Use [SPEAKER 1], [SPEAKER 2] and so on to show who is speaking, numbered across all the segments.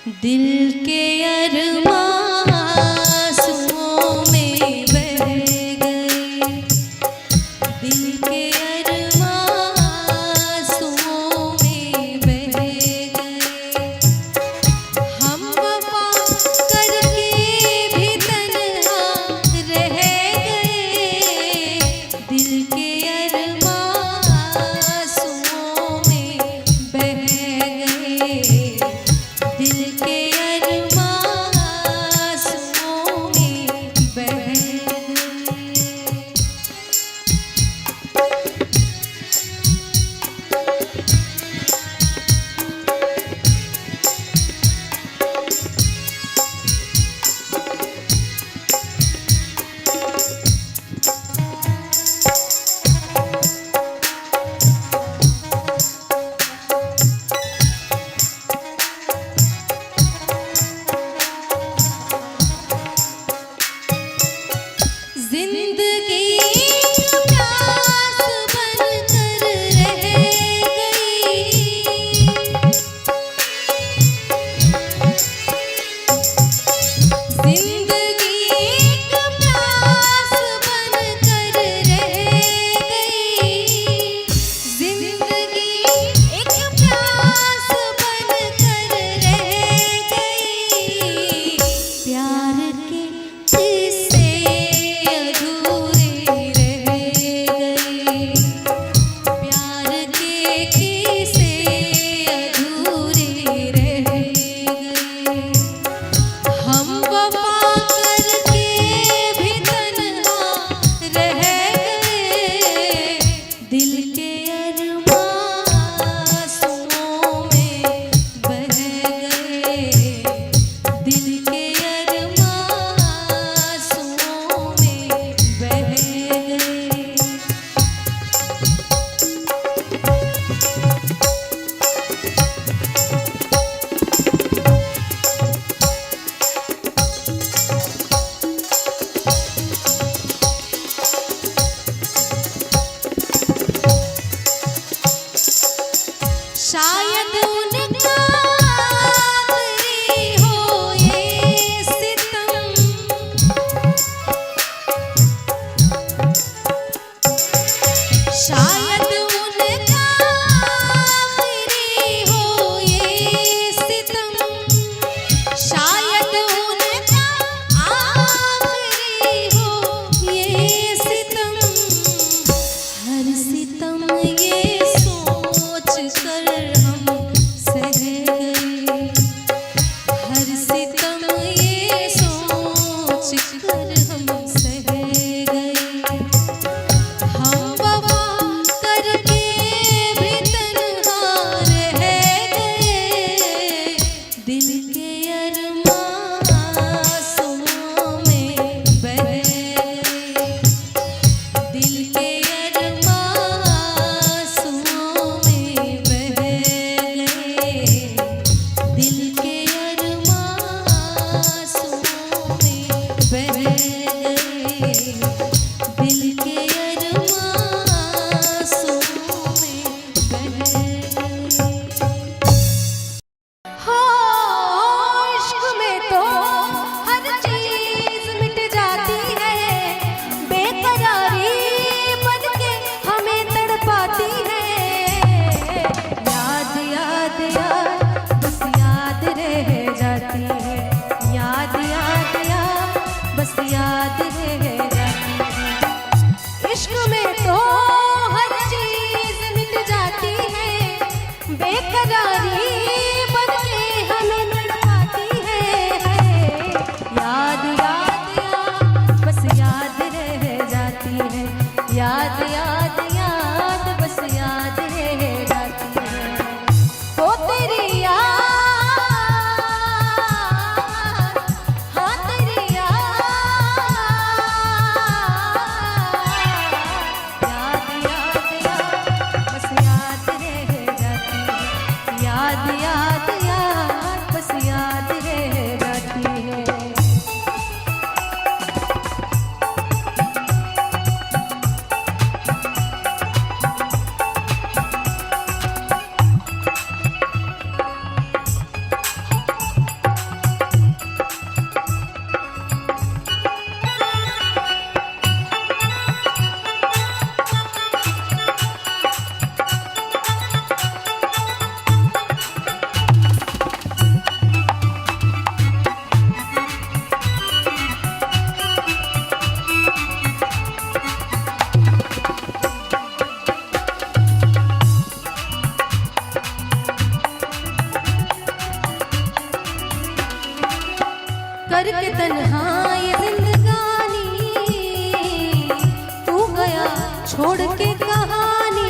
[SPEAKER 1] दिल के अरमां आंसुओं में बह गए, दिल के अरमां आंसुओं में बह गए। हम वफा करके भी तन्हा रह गए, दिल के अरमां आंसुओं में बह गए, दिल के अरमां आंसुओं में बह गए। करके तन्हा ये जिंदगानी, तू गया छोड़ के कहानी,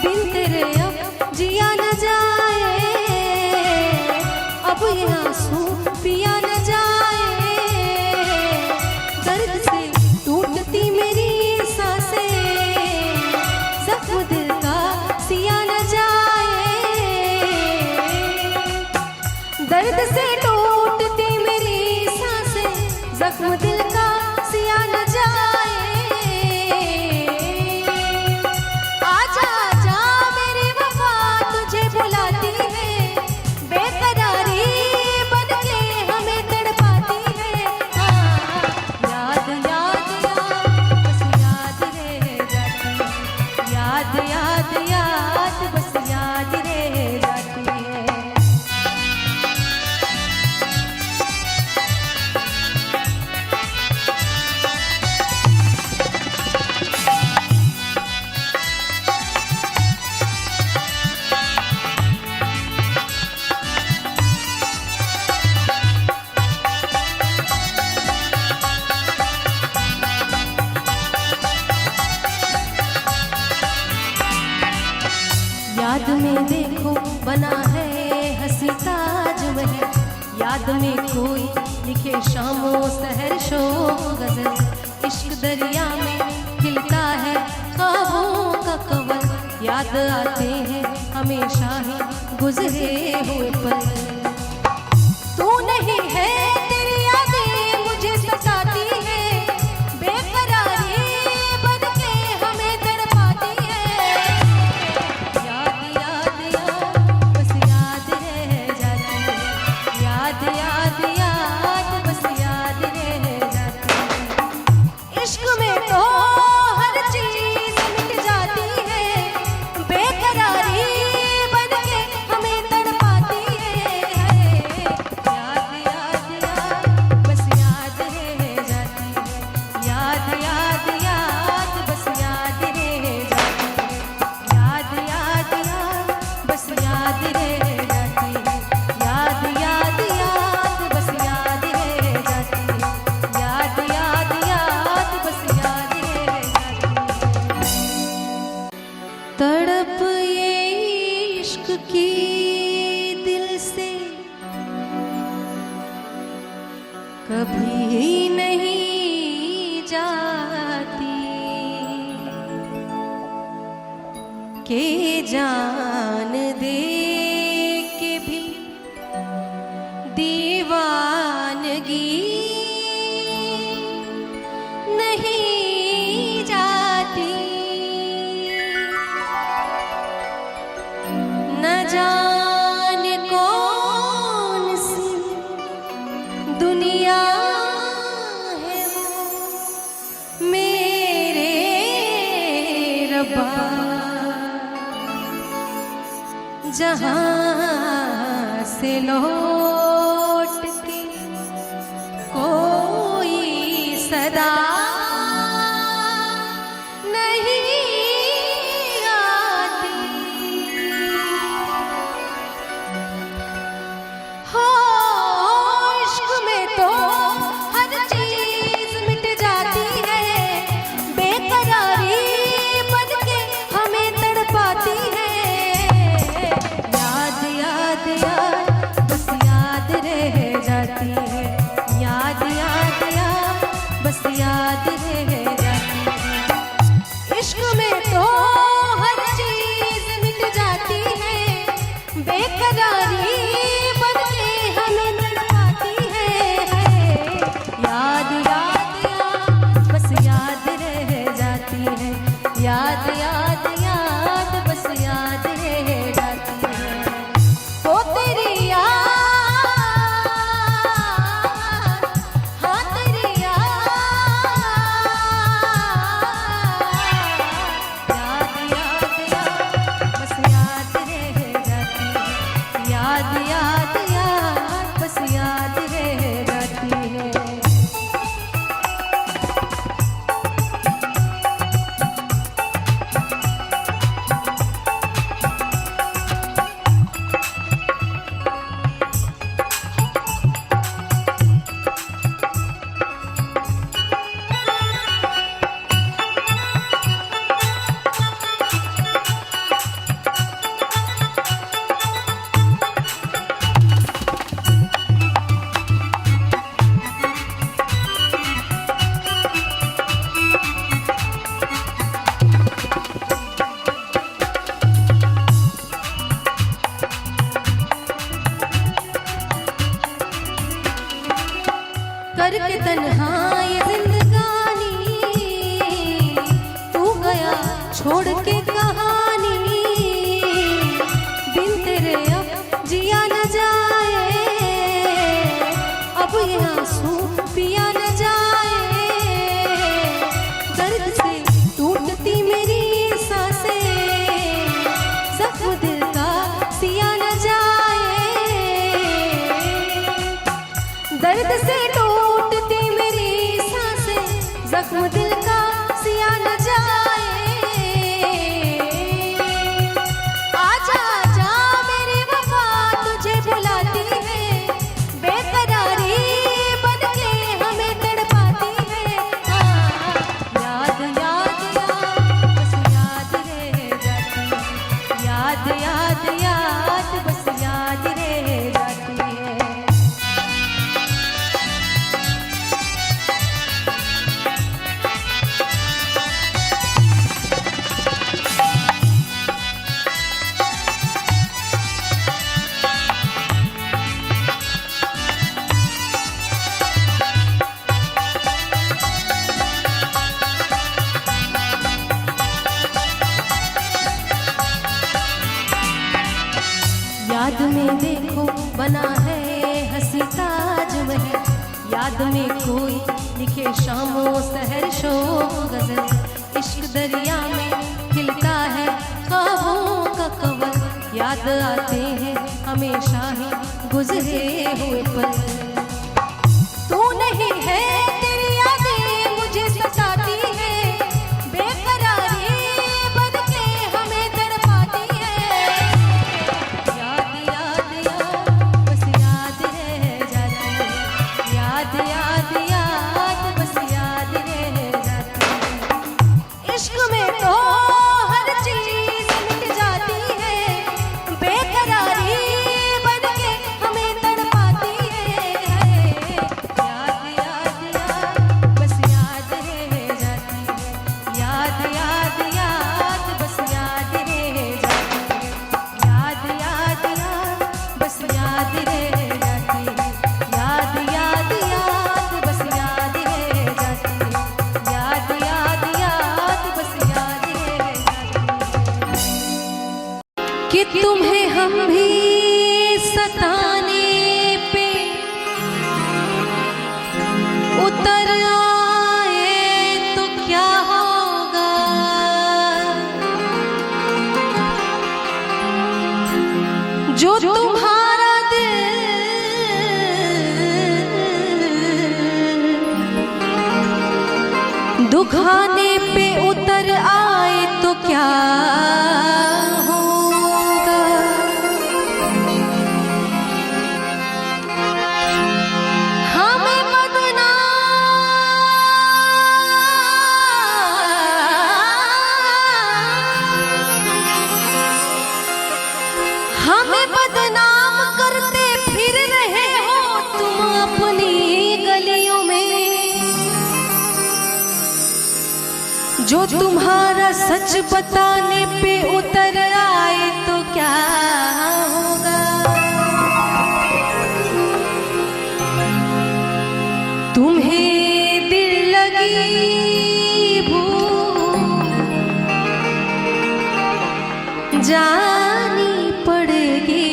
[SPEAKER 1] बिन तेरे अब जिया न जाए, अब ये आंसू पिया न जाए, दर्द से टूटती मेरी सांसें, जख्म दिल का सिया न जाए, दर्द से टूटती मेरी सांसें, जख्म दिल का सिया न जाए। आजा आजा मेरी वफा तुझे बुलाती है, बेकरारी बन के हमें तड़पाती है। याद याद याद बस याद रह जाती है, याद याद याद बस याद रह जाती है। याद में देखो बना है हंसी ताज वह, याद में कोई लिखे शामों सहर शो गजल, इश्क दरिया में खिलता है ख्वाबों का कवल, याद आते हैं हमेशा ही गुजरे हुए पल। तू नहीं है तेरी यादें मुझे सताती है, बेकरारी बन के हमें तड़पाती है। याद याद याद बस याद रह जाती है, याद याद याद बस याद रह जाती है। इश्क में तो हर चीज मिट जाती है, बेकरारी बन के हमें तड़पाती है। याद याद याद बस याद रह जाती है, याद याद याद बस याद रह जाती है, याद याद याद बस याद रह जाती है, याद याद याद बस याद रह जाती है, याद याद याद बस याद रह जाती है। तड़प ये इश्क की दिल से कभी नहीं जाती, के जान दे के भी दीवानगी नहीं जाती, न जाने कौन सी दुनिया है वो मेरे रब्बा, जहाँ से लौट के कोई सदा नहीं आती। हो इश्क में तो हर चीज मिट जाती है, बेकरारी बन के हमें तड़पाती है। याद याद याद बस याद रह जाती है, याद याद याद बस याद रह जाती है। इश्क में तो हर चीज मिट जाती है, बेकरारी बन के हमें तड़पाती है। याद याद याद बस याद रह जाती है, याद याद याद बस याद रह जाती है। ओ तेरी याद, हाँ तेरी याद, याद याद याद बस याद रह जाती है, याद याद याद बस याद रह जाती है। करके तन्हा ये जिंदगानी, तू गया छोड़ के कहानी, बिन तेरे अब जिया न जाए, अब ये आंसू पिया न जाए, दर्द से टूटती मेरी सांसें, जख्म दिल का सिया न जाए, दर्द से टूटती मेरी सांसें, जख्म दिल का सिया न जाए। आजा आजा मेरी वफा तुझे बुलाती है, बेकरारी बनके हमें तड़पाती है। याद याद याद बस याद रह जाती है, याद याद याद बस याद रह जाती है। याद में देखो बना है हंसी ताजमहल, याद में कोई लिखे शामों सहर शोक गजल, इश्क दरिया में खिलता है ख्वाबों का कवल, याद आते हैं हमेशा ही गुजरे हुए पल। तू नहीं है तेरी यादें मुझे सताती है, बेकरारी बनके हमें तड़पाती है। याद याद याद बस याद रह जाती है, याद याद याद बस याद रह जाती है। इश्क में तो हर चीज मिट जाती है, बेकरारी बनके हमें तड़पाती है। याद याद याद बस याद रह जाती है, याद याद याद बस याद रह जाती है, याद याद याद बस याद रह जाती है, याद याद याद बस याद रह जाती है, याद याद याद बस याद रह जाती है। कि तुम्हें हम भी सताने पे उतर आए तो क्या होगा, जो तुम्हारा दिल दुखाने पे उतर आए तो क्या होगा। हमें बदनाम करते फिर रहे हो तुम अपनी गलियों में, जो तुम्हारा सच बताने पे उतर आए तो क्या होगा। तुम्हें दिल लगी भूल जानी पड़ेगी,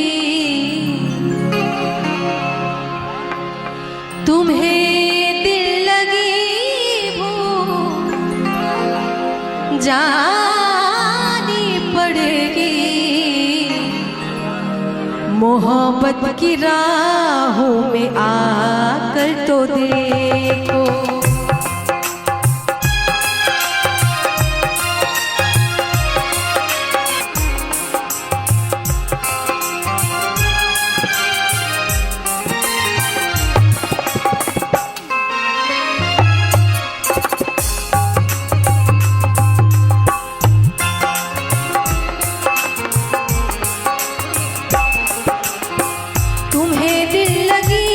[SPEAKER 1] तुम्हें दिल लगी भूल जानी पड़ेगी। मोहब्बत की राहों में आकर तो देखो, तुम्हें दिल लगी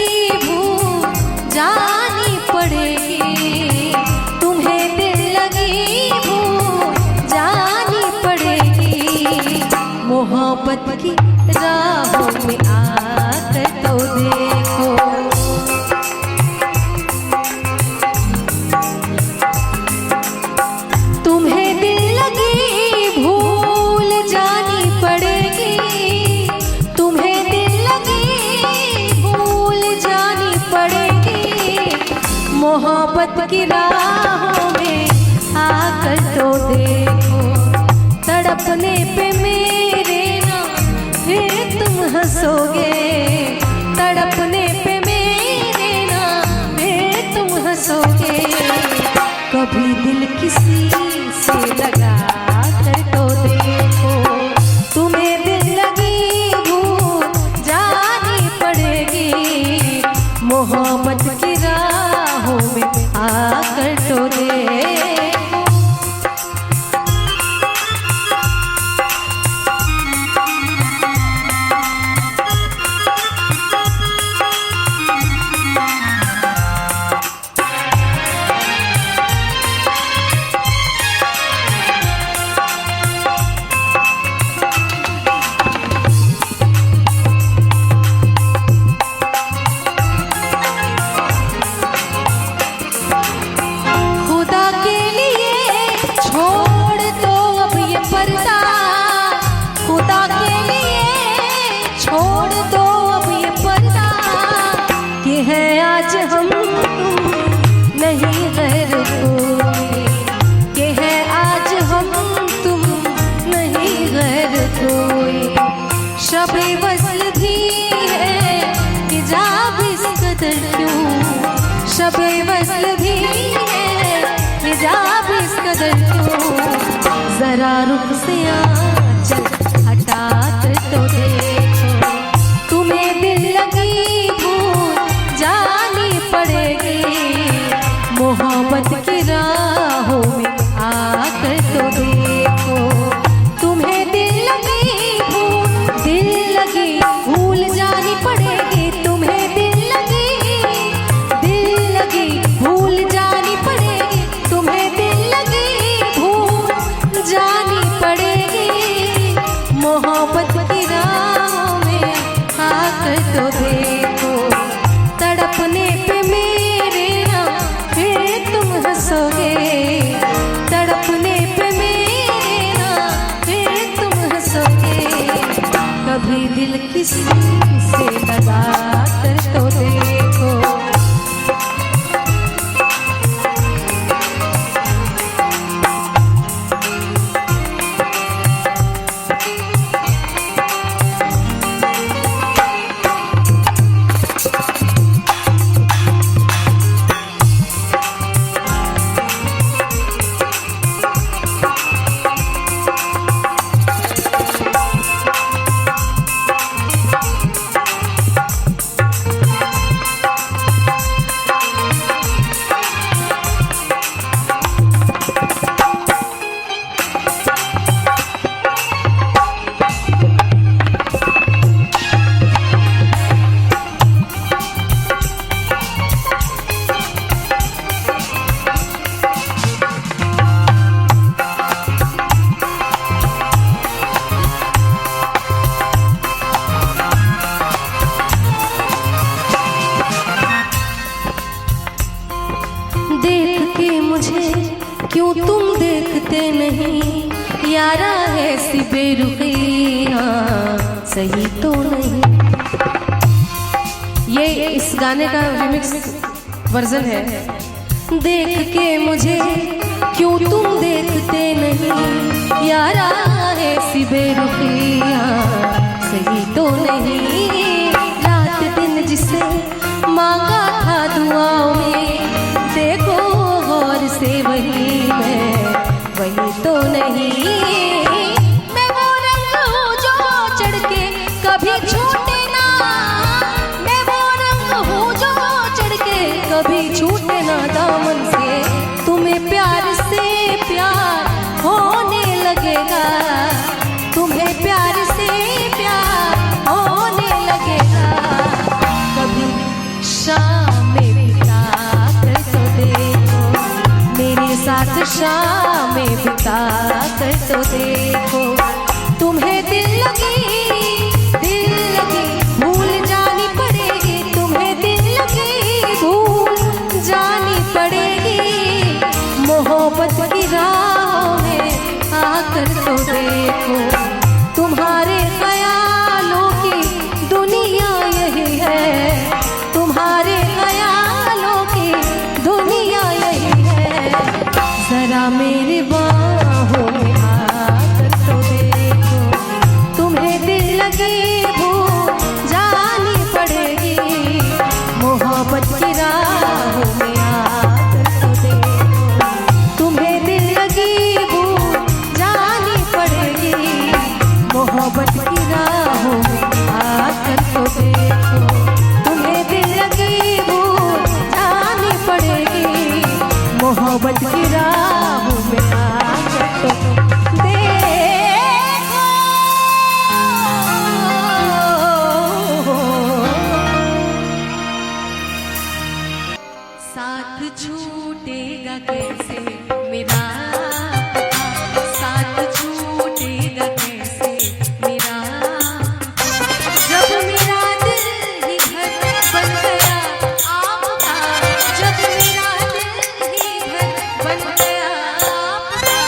[SPEAKER 1] भूल जानी पड़ेगी, तुम्हें दिल लगी भूल जानी पड़ेगी। मोहब्बत की राहों में आकर तो देखो, मोहब्बत की राहों में आकर तो देखो, तड़पने पे मेरे ना फिर तुम हंसोगे, तड़पने पे मेरे ना फिर तुम हंसोगे। कभी दिल किसी से लगा कर तो देखो, तुम्हें दिल लगी भूल जानी पड़ेगी, मोहब्बत की राहों में आकर तो देखो। आज हम तुम नहीं गैर कोई, ये है आज हम तुम नहीं गैर कोई। शबे वस्ल भी है कि जाब इस कदर क्यों, शबे वस्ल भी है कि जाब इस कदर क्यों। जरा रुख से आंचल हटा कर तो देखो, तुम्हें दिल लगी भूल जानी पड़ेगी, मोहब्बत की राहों में आकर तो देखो। तुम्हें दिल लगी भूल जानी पड़ेगी, तुम्हें दिल लगी भूल जानी पड़ेगी, तुम्हें दिल लगी भूल जानी पड़ेगी, मोहब्बत की राहों में आकर तो देखो। तड़पने पे मेरे ना फिर तुम हंसोगे, तड़पने पे मेरे ना फिर तुम हंसोगे। कभी दिल किसी से लगा कर तो देखो, देख के मुझे क्यों तुम देखते नहीं, यारा ऐसी बेरुखियाँ सही तो नहीं। ये इस गाने का रिमिक्स वर्जन है। देख के मुझे क्यों तुम देखते नहीं, यारा ऐसी बेरुखियाँ सही तो नहीं। रात दिन जिसे मांगा था दुआओं में, देखो गौर से वही तो नहीं। मैं वो रंग हूँ जो चढ़ के कभी छूटे ना, मैं वो रंग हूँ जो चढ़ के कभी छूटे ना दामन से। तुम्हें प्यार से प्यार होने लगेगा, तुम्हें प्यार से प्यार होने लगेगा। कभी शाम में बिता कर तो देखो, मेरे साथ शाम में बिता कर तो देखो। तुम्हें दिल लगी भूल जानी पड़ेगी, तुम्हें दिल लगी भूल जानी पड़ेगी, मोहब्बत की राहों में आकर तो देखो। तुम्हारे ख्यालों की दुनिया यही है, तुम्हारे ख्यालों की दुनिया साथ छूटेगा कैसे मेरा साथ छूटेगा कैसे मेरा जब मेरा दिल ही घर बन गया आपका जब मेरा दिल ही घर बन गया आपका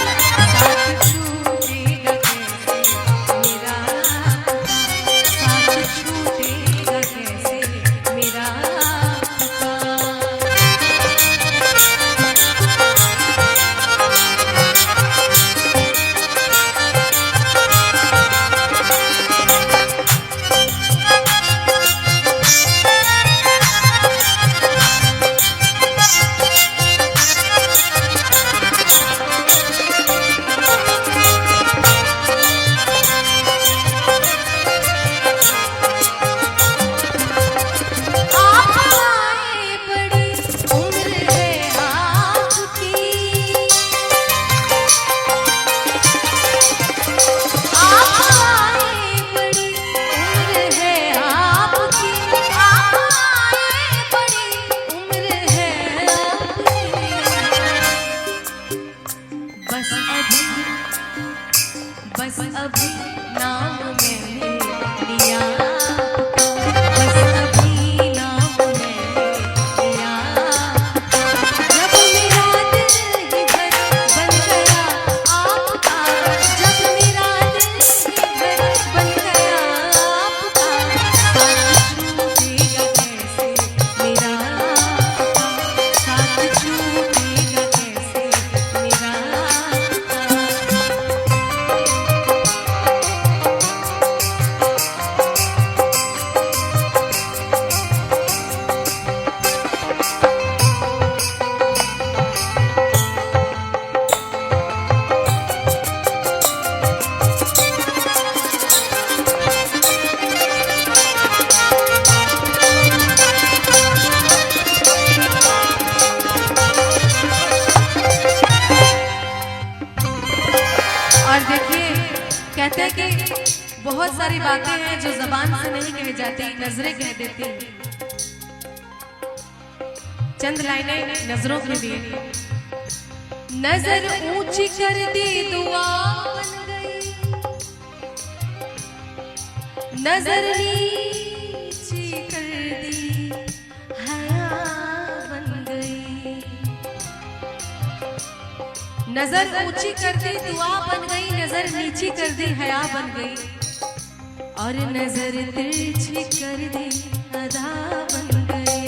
[SPEAKER 1] साथ छूटेगा कैसे मेरा साथ छूटेगा कैसे मेरा बस अभी नाम मैंने लिया बस अभी नाम मैंने लिया जब मेरा दिल ही घर बन गया आपका जब मेरा दिल ही घर बन गया आपका साथ छूटेगा कैसे मेरा साथ छूटेगा कैसे मेरा और देखिए कहते हैं कि बहुत सारी बातें हैं जो जबान से नहीं कही जाती नजरें कह देती हैं चंद लाइनें नजरों के लिए नजर ऊंची कर दी दुआ बन गई नजर नीची कर दी हया बन गई नजर ऊंची कर दी दुआ बन गई नजर नीची कर दी हया बन गई और नजर तिरछी कर दी अदा बन गई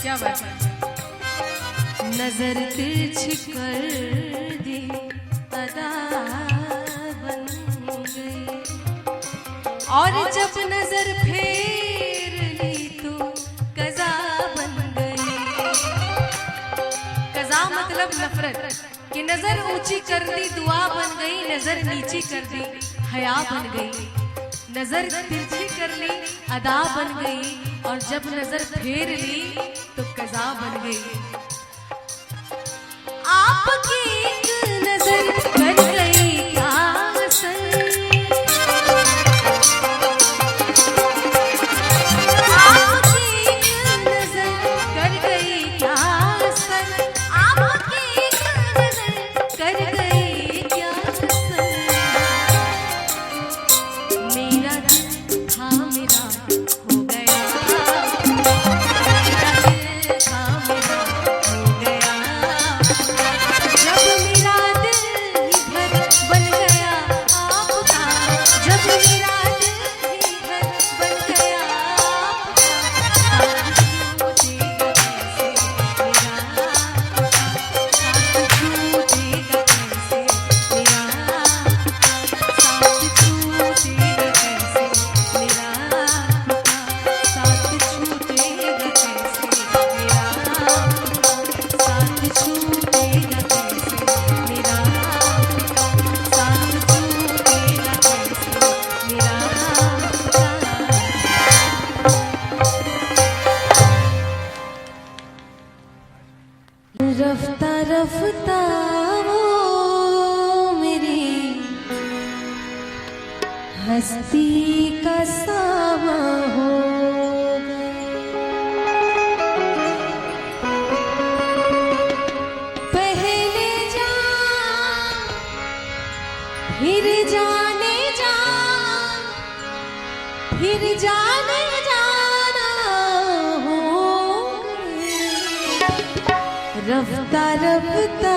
[SPEAKER 1] क्या बात है नजर तिरछी कर दी अदा बन गई और जब नजर फेर ली तो कज़ा बन गई कज़ा मतलब नफरत कि नजर ऊंची कर दी दुआ बन गई नजर नीची कर दी हया बन गई नजर तिरछी कर ली अदा बन गई और जब नजर फेर ली तो कज़ा बन गई आपकी एक नजर कर गई क्या जब मेरा दिल ही घर हस्ती का सामा हो पहले जा फिर जाने जा फिर जाने जाना हो रफ्ता रफ्ता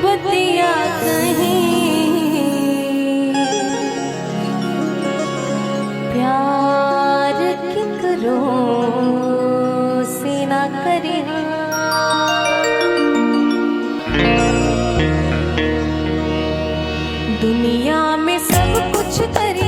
[SPEAKER 1] बतिया कहीं प्यार किकरो से ना करे दुनिया में सब कुछ करे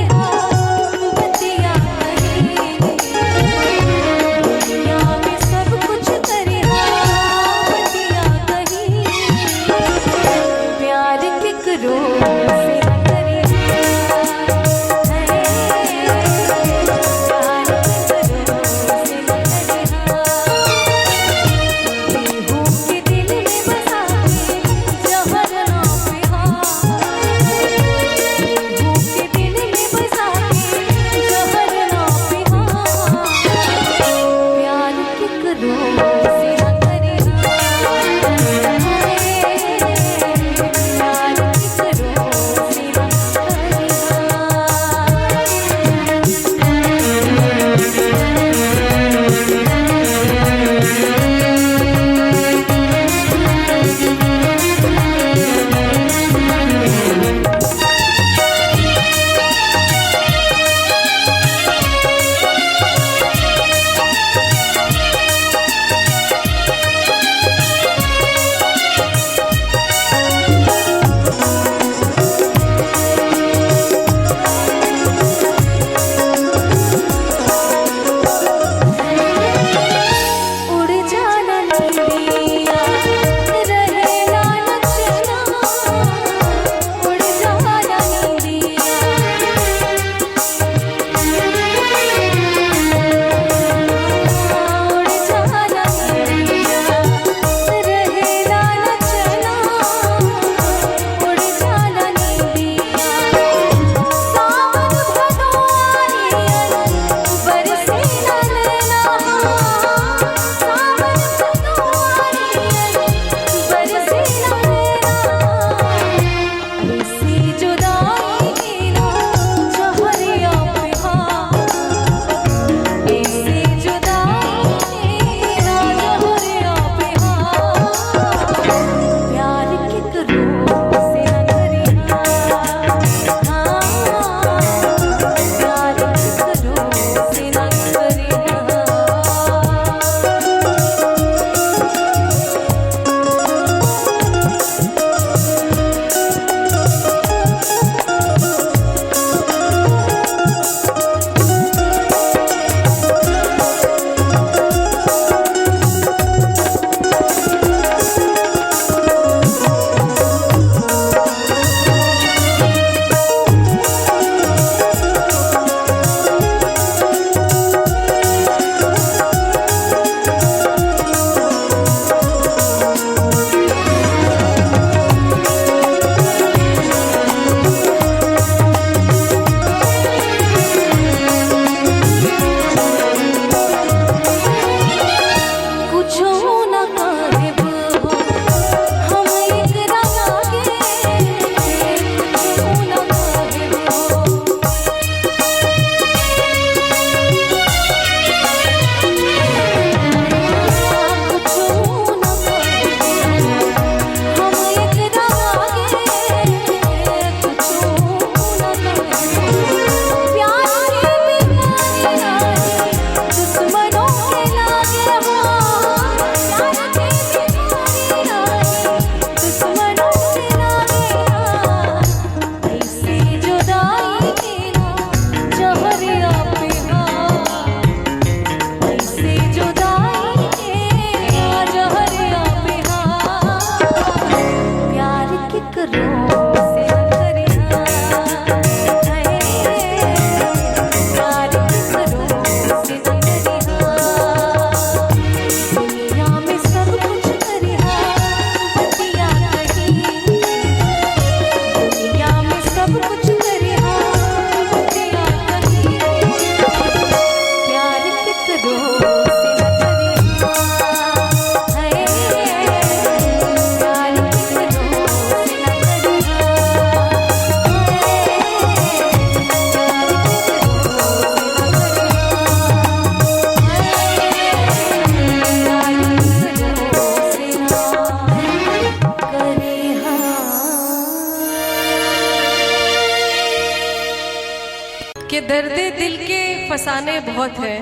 [SPEAKER 1] फसाने बहुत हैं,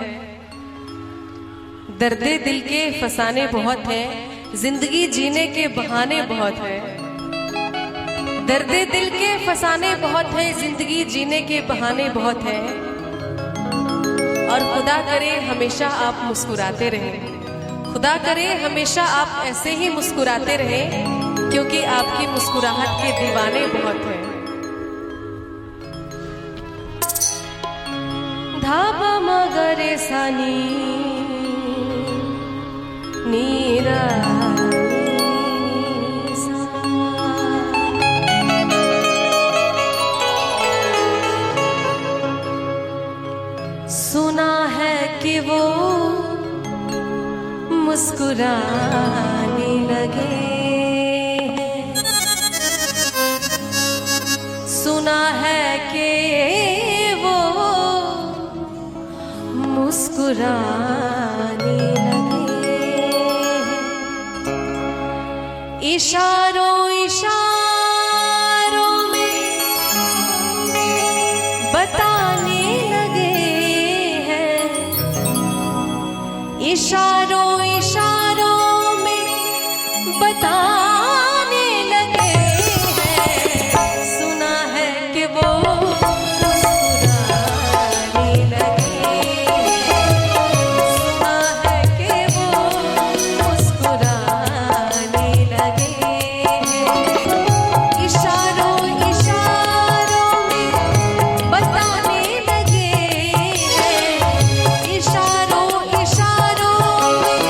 [SPEAKER 1] दर्दे दिल के फसाने बहुत हैं, जिंदगी जीने के बहाने बहुत हैं। दर्दे दिल के फसाने बहुत हैं, जिंदगी जीने के बहाने बहुत हैं। और खुदा करे हमेशा आप मुस्कुराते रहें, खुदा करे हमेशा आप ऐसे ही मुस्कुराते रहें, क्योंकि आपकी मुस्कुराहट के दीवाने बहुत हैं। धाबा मगरे सानी नीरा सुना है कि वो मुस्कुराने लगे हैं, सुना है कि वो मुस्कुराने लगे हैं। इशारों इशारों में बताने लगे हैं, इशारों इशारों में बताने लगे हैं। सुना है कि वो
[SPEAKER 2] इशारों इशारों में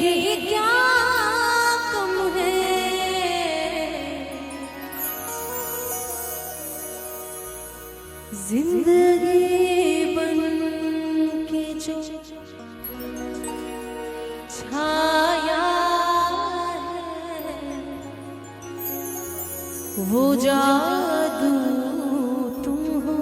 [SPEAKER 1] ही क्या कम है, जिंदगी बन के जो छाया है, वो जादू तुम हो।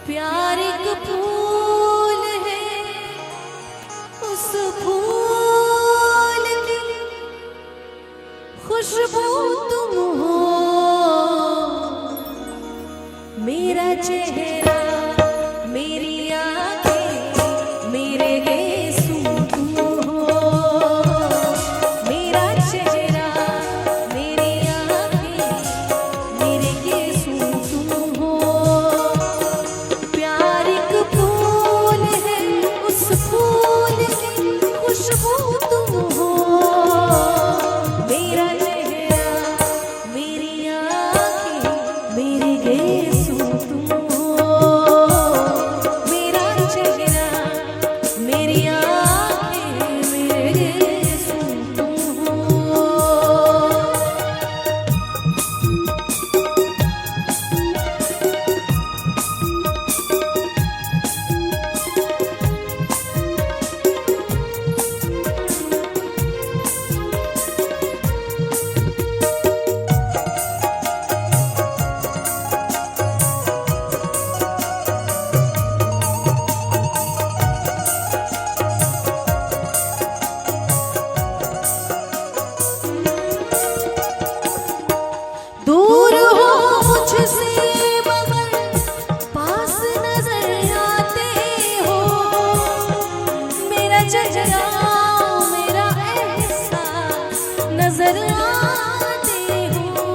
[SPEAKER 1] प्यार एक फूल है, उस फूल की खुशबू तुम हो। मेरा चेहरा, मेरी आंखें, मेरे गेसू तुम हो। मेरा चेहरा, मेरी आंखें, मेरे गेसू तुम हो। प्यार एक फूल है, उस फूल की खुशबू तुम हो। मेरा चेहरा, मेरी आंखें, मेरे गेसू तुम हो। मेरा चेहरा, मेरी आंखें, मेरे गेसू तुम हो। दूर हो मुझसे मगर पास नजर आते हो। मेरा चेहरा, मेरा एहसास नजर आते हो।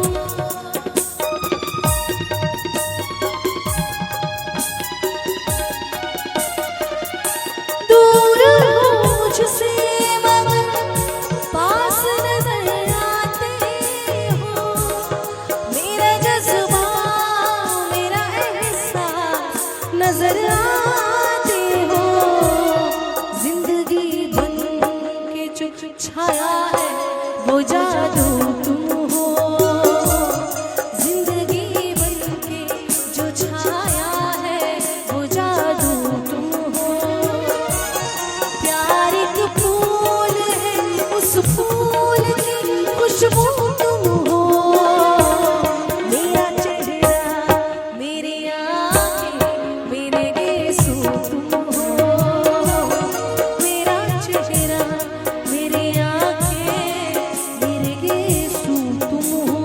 [SPEAKER 1] दूर हो मुझसे मगर पास नजर आते हो। मेरा जज्बा, मेरा एहसास नजर आते हो। जिंदगी बन के जो छाया है, वो जादू तुम हो। जिंदगी बन के जो छाया है, वो जादू तुम हो। प्यार एक फूल है, उस फूल की खुशबू तुम हो। मेरा चेहरा, मेरी आंखें, मेरे गेसू तुम हो। मेरा चेहरा, मेरी आंखें, मेरे गेसू तुम हो।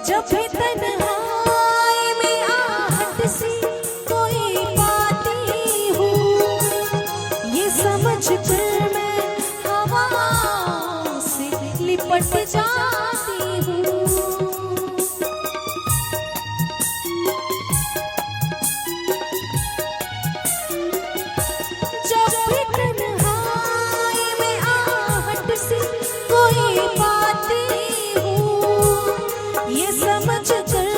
[SPEAKER 1] जब भी तन्हाई में आहट सी कोई पाती हूँ, ये समझ कर मैं हवा से लिपट जाती हूँ। जब भी तन्हाई में आहट सी कोई पाती हूँ, ये समझ कर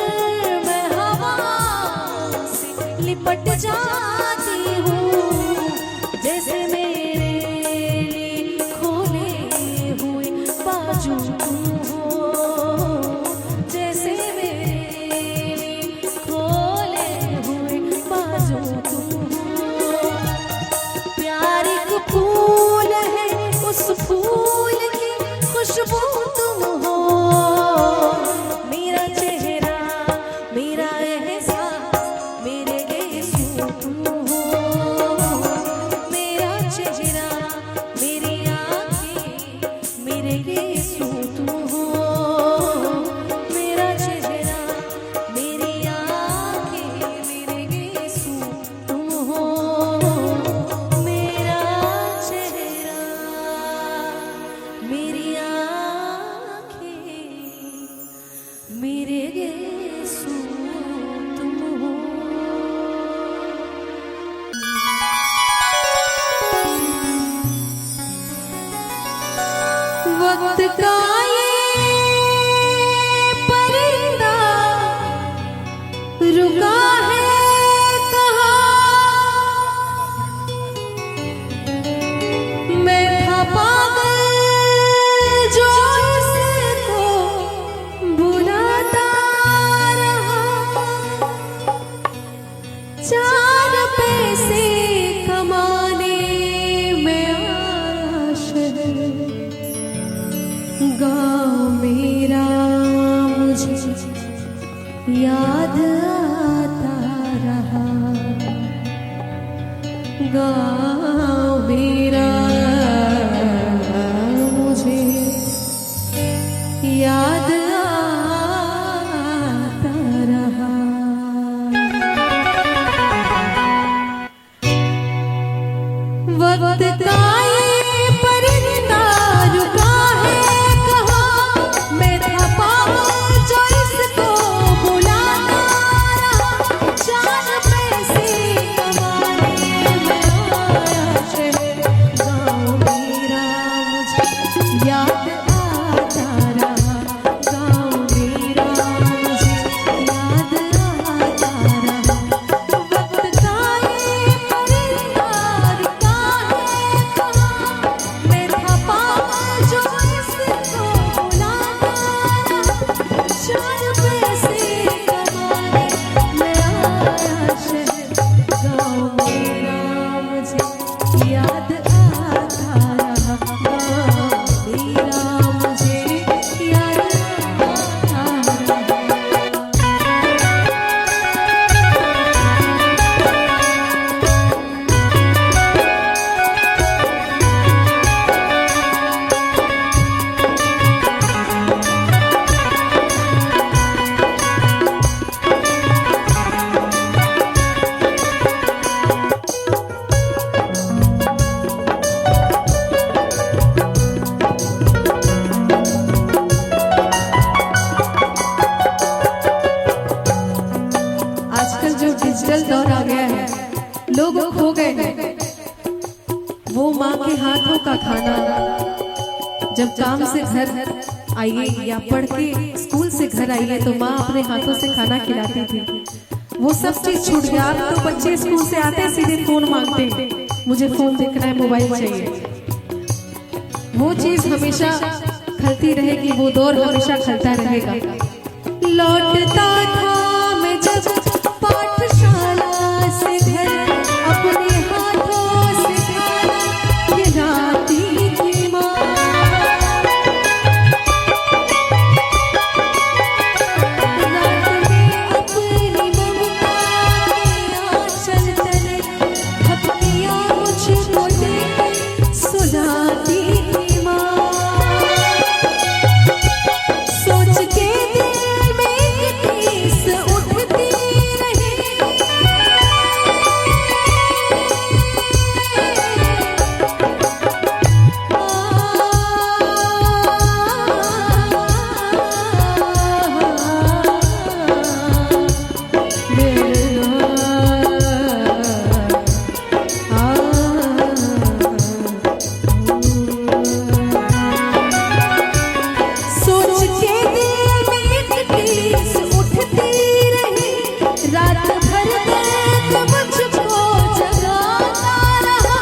[SPEAKER 1] मैं हवा से लिपट जाती हूँ। जैसे मेरे लिए खोले हुए बाजू तुम हो। जैसे मेरे लिए खोले हुए बाजू तुम हो। प्यार एक फूल है, उस फूल की खुशबू तुम हो। वक्त का ये परिंदा रुका है कहाँ, मैं था पागल जो इसको बुलाता रहा, चार पैसे कमाने में आया शहर, गाँव मेरा मुझे याद आता रहा, गाँव मेरा मुझे याद आता रहा। वक्त का ये परिंदा रुका है कहाँ, मैं था पागल जो इसको बुलाता रहा, चार पैसे कमाने में आया शहर, गाँव मेरा मुझे याद आता रहा, गाँव मेरा मुझे याद आता रहा। वक्त का ये परिंदा रुका है कहाँ, मैं था पागल जो इसको बुलाता रहा, चार पैसे कमाने में आया शहर, गाँव मेरा मुझे याद आता रहा, गाँव मेरा मुझे याद आता रहा। आजकल जो डिजिटल दौर आ गया है, लोग खो गए हैं वो माँ के हाथों का खाना। जब काम से घर आइए या पढ़ के स्कूल से घर आइए तो माँ अपने हाथों से खाना खिलाती थी, वो सब चीज छूट गया। अब तो बच्चे स्कूल से आते सीधे फोन मांगते हैं, मुझे फोन देखना है, मोबाइल चाहिए। वो चीज हमेशा खलती रहेगी, वो दौर हमेशा खलता रहेगा। लौटता था मैं जब पाठशाला से घर, अपने हाथों से खाना खिलाती थी माँ। रात में अपनी ममता के आंचल तले थपकियाँ मुझको देकर सुलाती थी माँ। सोच के दिल में टीस उठती रही, सोच के दिल में टीस उठती रही, रात भर दर्द मुझको जगाता रहा,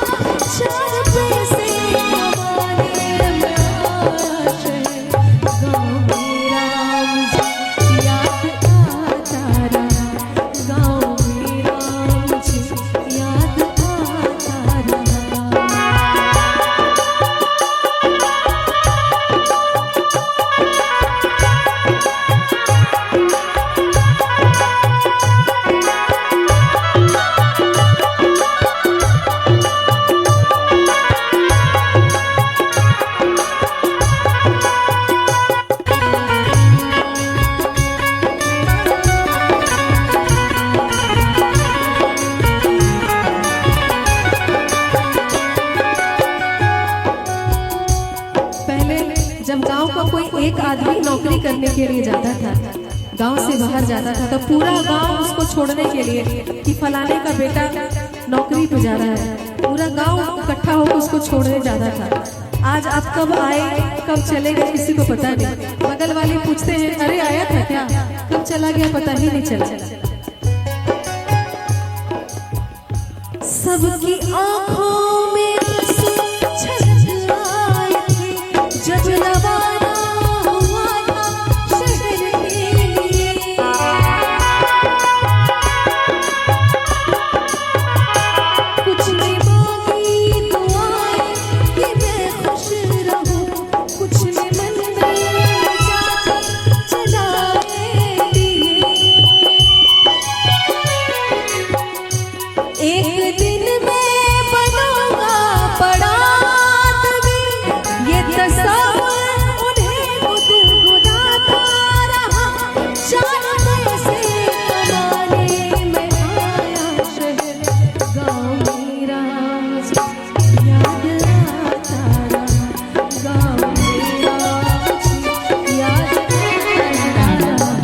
[SPEAKER 1] चार पैसे कमाने में आया शहर, गाँव मेरा मुझे याद आता रहा, गाँव मेरा मुझे याद आता रहा। जब गांव का कोई एक आदमी नौकरी करने के लिए जाता था, गांव से बाहर जाता था, तो पूरा गांव उसको छोड़ने के लिए कि फलाने का बेटा नौकरी पे जा रहा है, पूरा गांव इकट्ठा होकर उसको छोड़ने जाता था। आज आप कब आए कब चले गए किसी को पता नहीं। बगल वाले पूछते हैं अरे आया था क्या, कब चला गया पता ही नहीं चला। सबकी आंखों में आंसू छलक आए थे जब रवाना हुआ था शहर के लिए। कुछ ने मांगी दुआएं कि मैं खुश रहूं, कुछ ने मंदिर जाकर चढ़ाए दिए। एक दिन मैं बनूंगा बड़ा आदमी, ये तस्वीर उन्हें गुदगुदाता रहा। चार पैसे कमाने में आया शहर, गाँव मेरा मुझे याद आता रहा। गाँव मेरा मुझे याद आता रहा।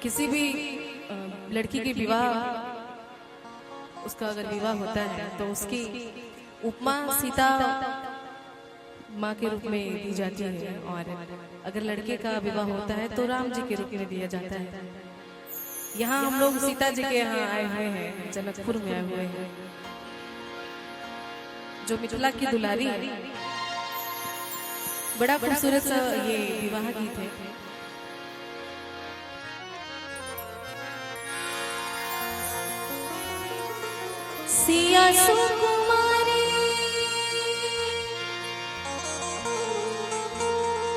[SPEAKER 1] किसी भी लड़की के विवाह, उसका अगर विवाह होता है तो उसकी उपमा सीता माँ के रूप में दी जाती है, और अगर लड़के का विवाह होता है तो राम जी के रूप में दिया जाता है। यहाँ हम लोग सीता जी के यहाँ आए हुए हैं, जनकपुर में आए हुए हैं, जो मिथिला की दुलारी है। बड़ा खूबसूरत सा ये विवाह गीत है। सिया सुकुमारी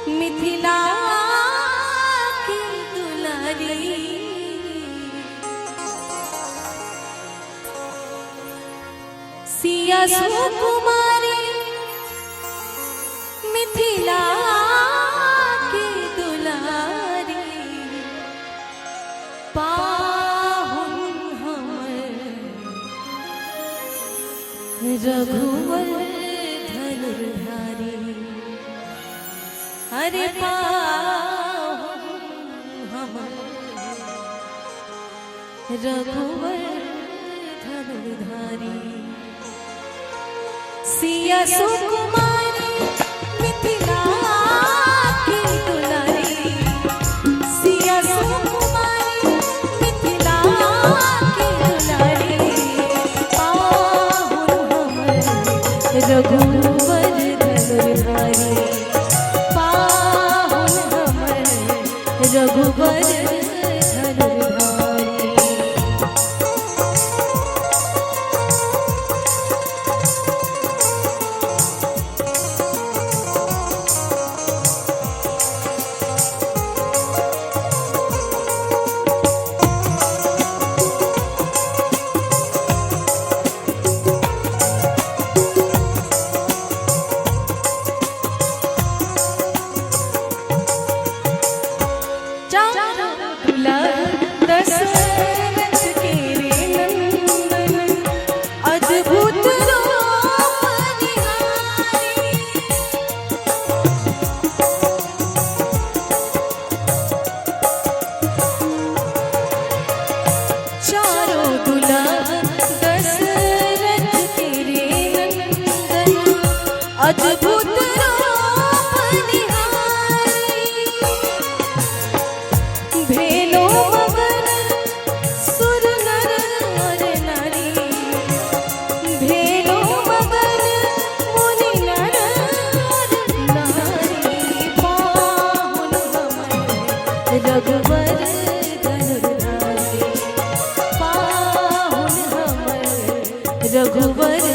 [SPEAKER 1] मिथिला की दुलारी, सिया सुकुमारी मिथिला की दुलारी। रघुवर धनुर्धारी, अरे पाओ हम रघुवर धनुधारी सिया सुकुमारी मिथिला की दुलारी सिया सुकुमारी मिथिला की दुलारी पाहुन हमर रघुवर धनुधारी पाहुन हमर रघुवर अद्भुत रूप निहारी भेलो मगन सुर नर और नारी भेलो मगन मुनि नर और नारी पाहुन हमर रघुवर धनुधारी पाहुन हमर रघुवर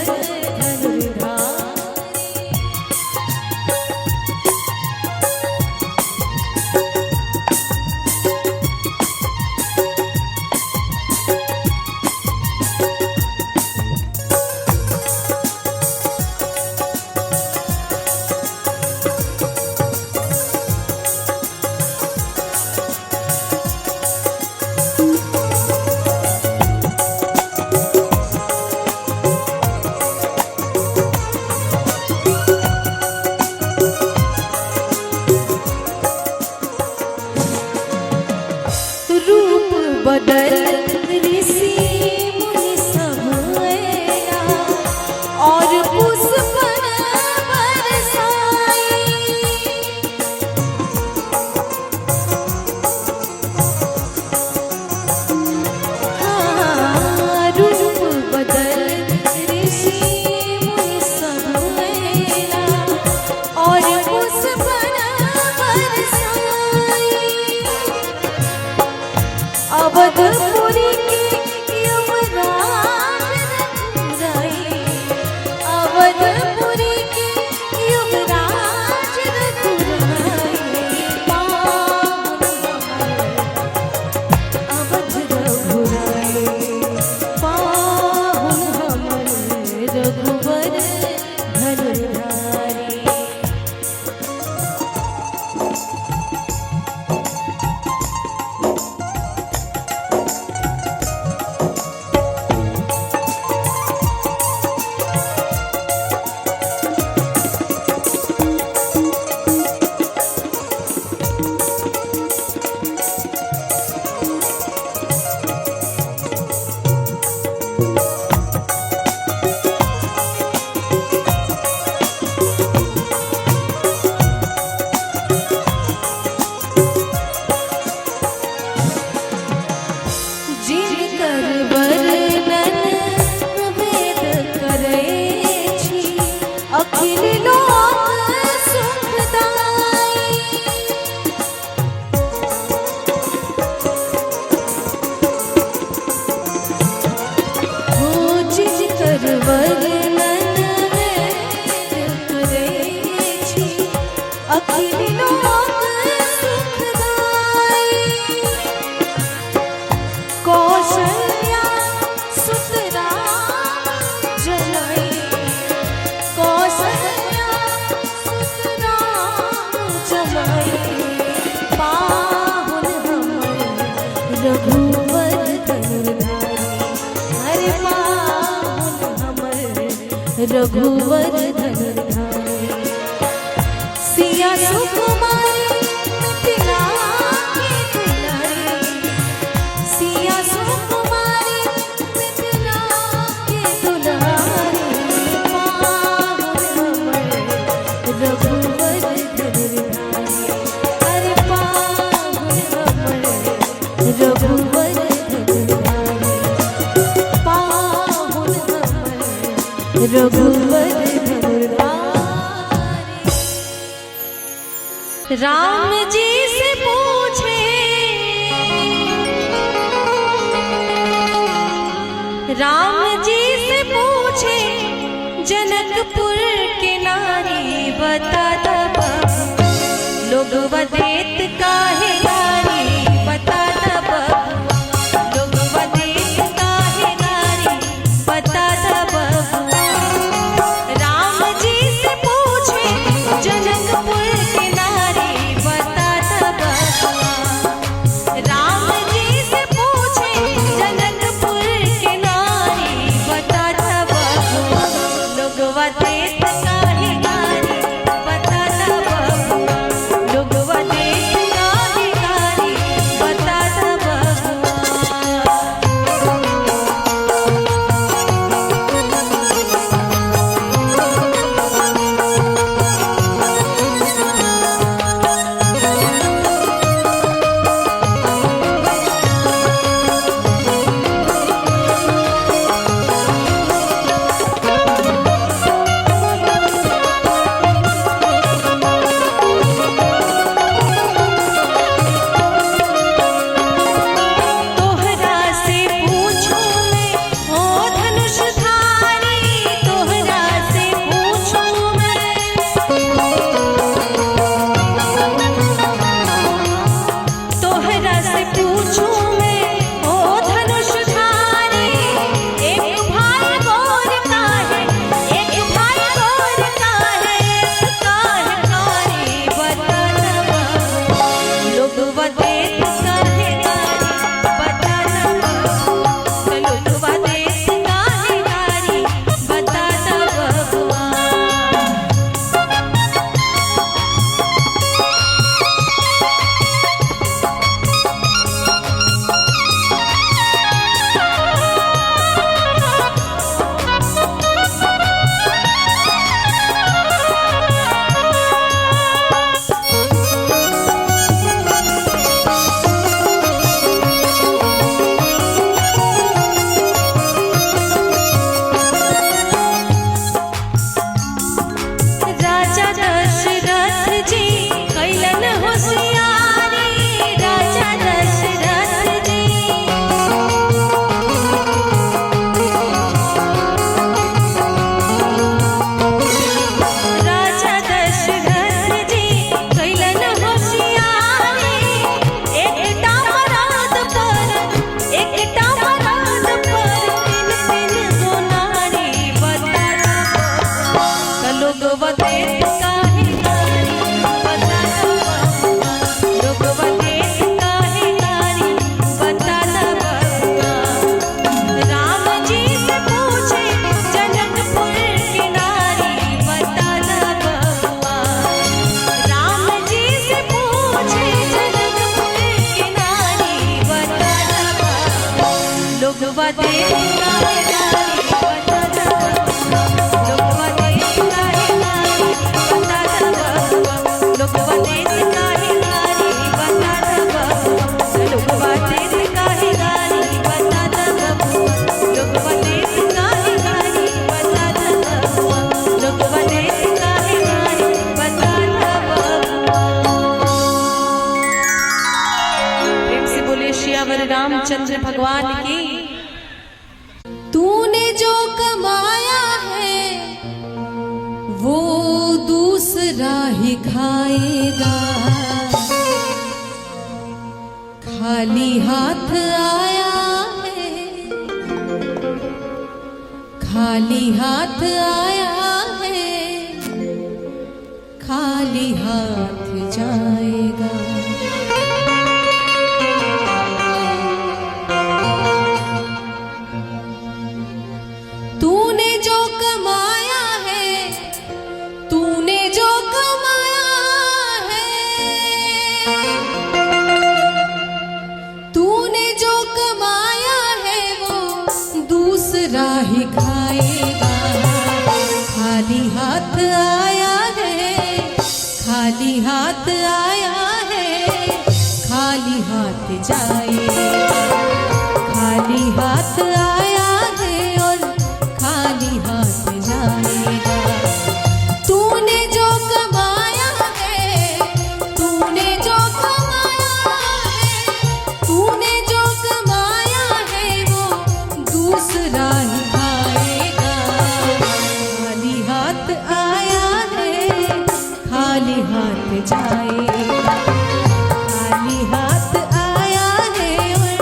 [SPEAKER 1] बदल ऋषि मुनि सब आया और पुष्पन बरसाई हाँ रूप बदल ऋषि मुनि सब आया और पुष्पन बरसाई अवधपुरी के युवराज रघुराई अवधपुरी के युवराज रघुराई पाहुन अवध रघुराई पाहुन हमर रघुवर धनुधारी अखिल लोक सुखदाई हो जिस कर वर्णन करे छी अखिल लोक सुखदाई कौशल्या सुतरा जलाई कौशल्या सुतरा जलाई पाहुन हमर रघुवर धनुधारी हरे पाहुन हमर रघुवर धनुधारी सिया सुकुमारी मिथिला की दुलारी सिया सुकुमारी रघुवर पाहुन हमर रघुवर राम जी से पूछे राम जी से पूछे जनकपुर के नारी बता दब लोग वदेत काहे नारी बता दब लोग वदेत काहे नारी बता दब राम जी से पूछे जनकपुर के नारी बता दब राम जी से पूछे जनकपुर के नारी बता दब लोग वदेत काहे नारी बता दब लोग वदेत काहे नारी बता दब तोहरा से पूछूं मैं ओ धनुषधारी तोहरा से पूछूं मैं तोहरा से पूछूं मैं ओ धनुषधारी एक भाई गौर का है एक भाई गौर का है काहे कारी बता दब लोग वदेत काहे नारी बता दब लोग वदेत काहे नारी बता दब राजा दशरथ जी कैलन होशियारी राजा दशरथ जी राजा दशरथ जी कैलन होशियारी एकटा मराद पर तीन तीन गो नारी बता दब लोग वदेत काहे नारी बता दब लोग वदेत काहे नारी बता दब राम जी से पूछे जनकपुर की नारी बता दब राम जी से पूछे जनकपुर की नारी बता दब लोग वदेत काहे नारी बता दब लोग वदेत काहे नारी बता दब लोग वदेत काहे नारी बता दब लोग वदेत काहे नारी बता दब लोग वदेत काहे नारी बता दब लोग वदेत काहे नारी बता दब प्रेम से बोले श्यावर रामचंद्र भगवान की। तूने जो कमाया है वो दूसरा ही खाएगा खाली हाथ आया है खाली हाथ आया है खाली हाथ जाएगा तूने जो कमाया है तूने जो कमाया है तूने जो कमाया है वो दूसरा ही खाएगा खाली हाथ आया है खाली हाथ आया है खाली हाथ हाथ जाएगा। खाली हाथ आया है और खाली हाथ जाएगा। तूने जो कमाया है, तूने जो कमाया है, तूने जो कमाया है वो दूसरा ही खाएगा। खाली हाथ आया है, खाली हाथ जाएगा। खाली हाथ आया है और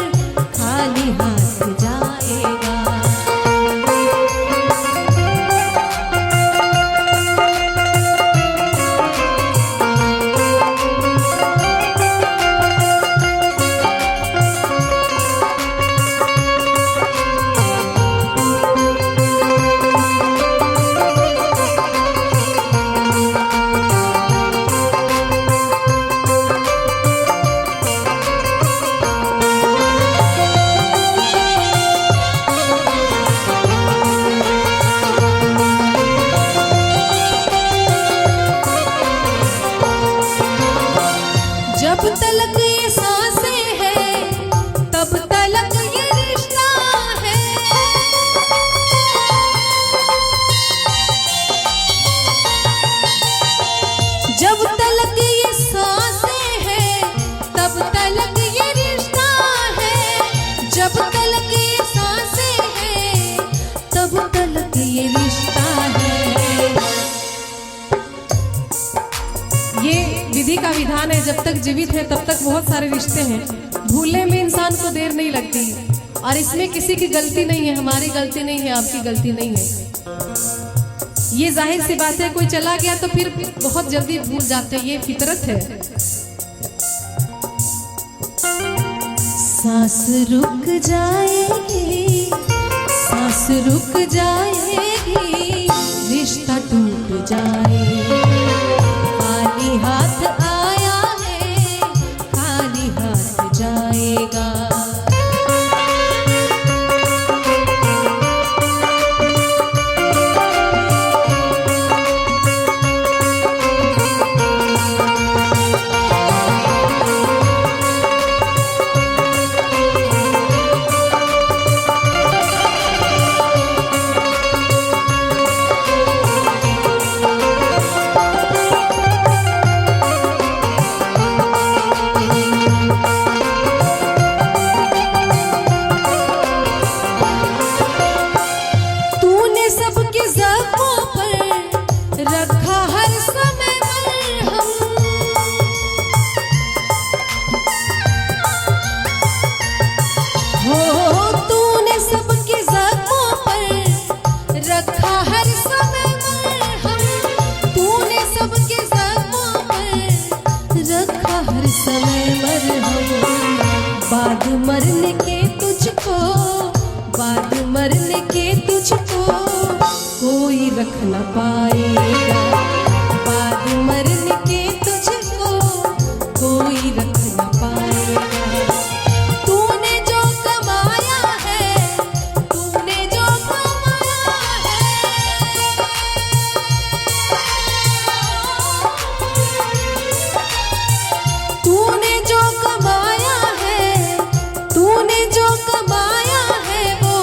[SPEAKER 1] खाली हाथ जाएगा। जब तलक ये सांसें हैं तब तलक ये रिश्ता है। जब तलक ये सांसें हैं तब तलक ये रिश्ता है। जब तलक ये सांसें हैं तब तलक ये रिश्ता है। ये विधि का विधान है, जब तक जीवित है तब तक बहुत सारे रिश्ते हैं। भूलने में इंसान को देर नहीं लगती और इसमें किसी की गलती नहीं है, हमारी गलती नहीं है, आपकी गलती नहीं है। ये जाहिर सी बात है, कोई चला गया तो फिर बहुत जल्दी भूल जाते हैं, ये फितरत है। सांस रुक जाएगी, सांस रुक जाएगी, रिश्ता टूट जाएगा। खाली हाथ आया है, खाली हाथ जाएगा। रखा हर समय मरहम, हो तूने सबके ज़ख्मों पर रखा हर समय मरहम। तूने सबके ज़ख्मों पर रखा हर समय मरहम। बाद मरने के तुझको, बाद मरने के तुझको कोई रख न पाएगा। बाद मरने के तुझको कोई रख न पाएगा। तूने जो कमाया है, तूने जो कमाया है, तूने जो कमाया है, तूने जो कमाया है वो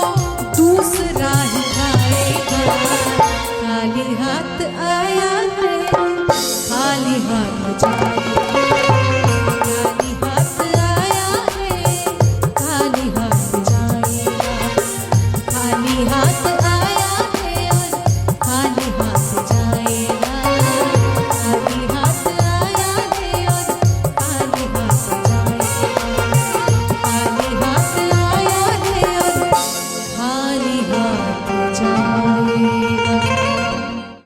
[SPEAKER 1] दूसरा ही खाएगा। खाली हाथ आया है, खाली हाथ जाएगा। खाली हाथ आया है, खाली हाथ जाएगा। खाली हाथ